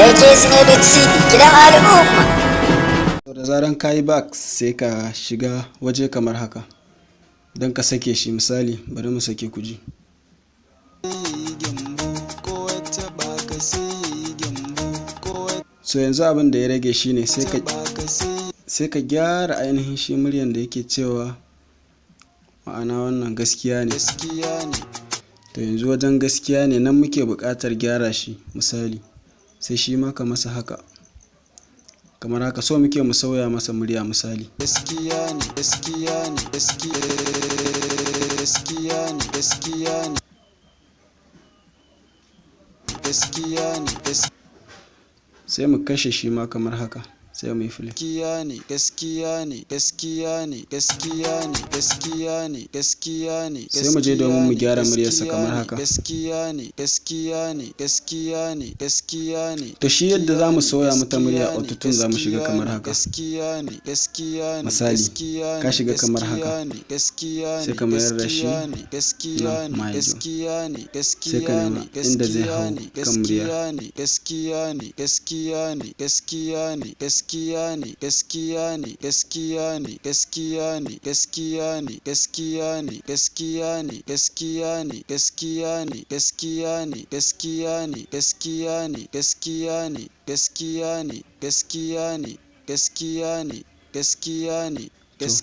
AJ's Music TV gidan al'umma. Da zaran kayi back sai ka shiga waje kamar haka don ka sake shi. Misali bari mu sake kuji. So yanzu abin da ya rage shine sai ka gyara ainihin shi muryan da yake cewa ma'ana wannan gaskiya ne. To yanzu wajen gaskiya ne nan muke buƙatar gyara shi. Misali sai shi ma ka masa haka kamar haka, so muke mu sauya masa murya. Misali sai mu kashe shi ma kamar haka, sai mu yi play. Sai mu je domin mu gyara muryarsa kamar haka. To shi yadda za mu sauya mata murya autotune za mu shiga kamar haka. Misali ka shiga kamar haka sai ka mayar da shi na majo, sai ka nema inda zai hau kan murya.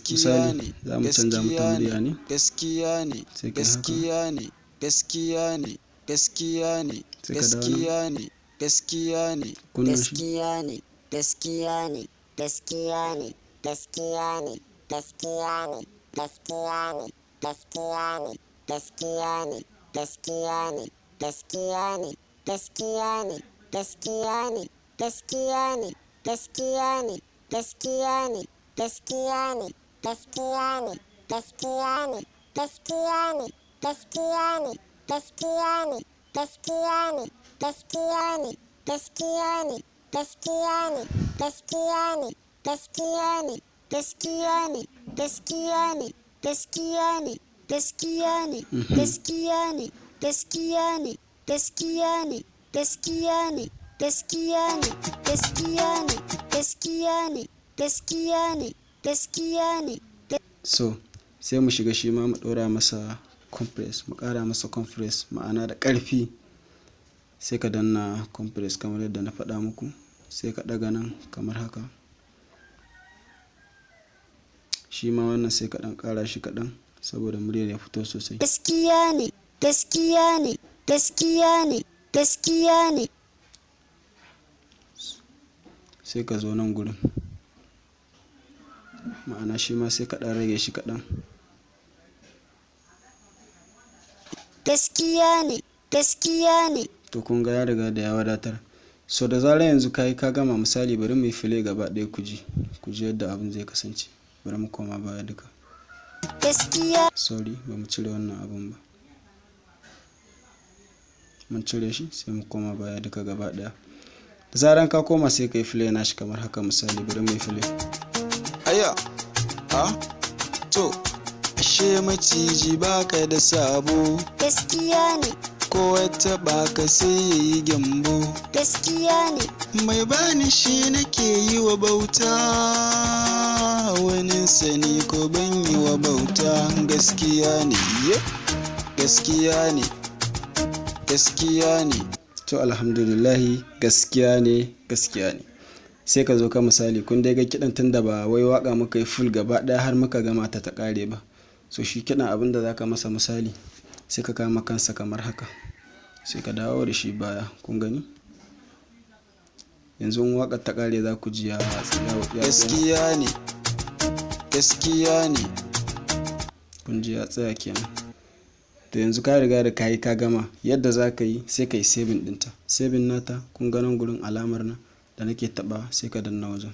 Misali za mu canza mata murya ne, sai ka haka, sai ka dawo nan. Kunna So sai mu shiga shi ma mu ɗora masa compress, mu ƙara masa compress ma'ana da ƙarfi. Sai ka danna compress kamar yadda na faɗa muku, sai ka ɗaga nan kamar haka. Shi ma wannan sai ka ɗan ƙara shi kaɗan saboda muryar ya fito sosai. Sai ka zo nan gurin, ma'ana shi ma sai ka ɗan rage shi kaɗan. To kun ga ya riga da ya wadatar. So da zarar yanzu ka gama, misali bari mu yi play gaba ɗaya ku ji yadda abin zai kasance. Bari mu koma baya duka. Sorry ba mu cire wannan abun ba, mun cire shi, sai mu koma baya duka gaba ɗaya. Da zaran ka koma sai ka yi play nashi kamar haka. Misali bari mu yi play. To ashe maciji baka da sabo, ko wata baka sai yayi gyambo. Mai bani shi nake yi wa bauta, wani sani ko ban yi wa bauta. Gaskiya ne. To alhamdulillahi, gaskiya ne. Sai ka zo ka, misali kun dai ga kiɗan tunda ba wai waka muka yi full gaba ɗaya har muka gama ta ƙare ba. So shi kiɗan abin da za ka masa, misali sai ka kama kansa kamar haka, sai ka dawo da shi baya. Kun gani yanzu in waƙar ta ƙare za ku ji ya Gaskiya ne. Kun ji ya tsaya kenan. To yanzu ka riga da ka gama. Yadda za ka yi sai ka yi saving ɗinta. Saving nata kun ga nan gurin alamar nan da nake taɓa, sai ka danna wajen.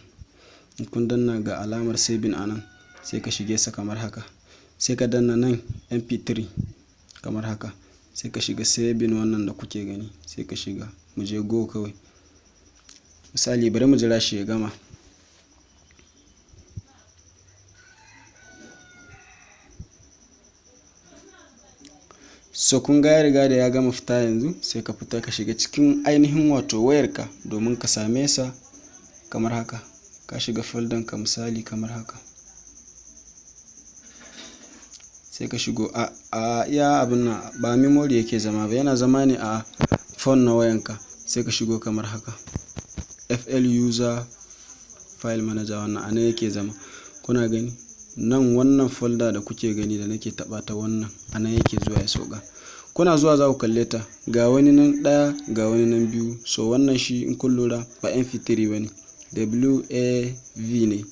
In kun danna ga alamar saving a nan, sai ka shige sa kamar haka. Sai ka danna nan mp3 kamar haka, sai ka shiga saving wannan da kuke gani, sai ka shiga. Mu je go kawai. Misali bari mu jira shi ya gama. So kun ga ya riga da ya gama fita yanzu, sai ka fita ka shiga cikin ainihin wato wayarka domin ka same sa kamar haka. Ka shiga folder ka misali kamar haka. Sai ka shigo a iya abin nan ba memory yake zama ba, yana zama ne a phone na wayanka. Sai ka shigo kamar haka. FL user file manager, wannan ana yake zama. Kuna gani nan wannan folder da kuke gani da nake taba ta, wannan ana yake zuwa ya sauka. Kuna zuwa za ku kalle ta, ga wani nan ɗaya ga wani nan biyu. So wannan shi in kun lura ba mp3 bane, WAV ne,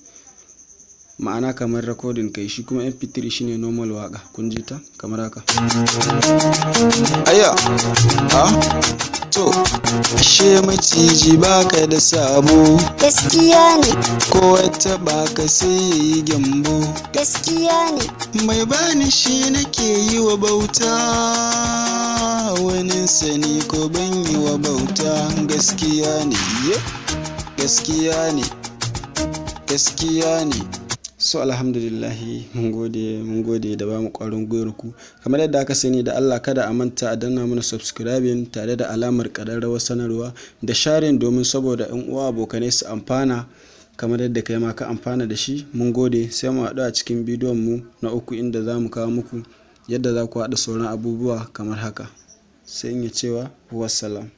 ma'ana kamar recording kai. Shi kuma mp3 shine normal waka. Kun ji ta kamar haka. Aya, to ashe maciji baka da sabo, gaskiya ne, ko wata baka sai yayi gyambo. gaskiya ne, Mai bani shi nake yi wa bauta, wani sani ko ban yi wa bauta. Gaskiya ne, gaskiya ne, gaskiya ne. So alhamdulillahi mun gode da ba mu ƙwarin gwiwar ku. Kamar yadda aka sani da Allah, kada a manta a danna mana subscribing tare da alamar ƙararrawar sanarwa da sharing domin saboda ƴan uwa abokanai su amfana kamar yadda kai ma ka amfana da shi. Mun gode, sai mu haɗu a cikin bidiyon mu na 3 inda za mu kawo muku yadda za ku haɗa sauran abubuwa kamar haka. Sai in yi cewa wassalam.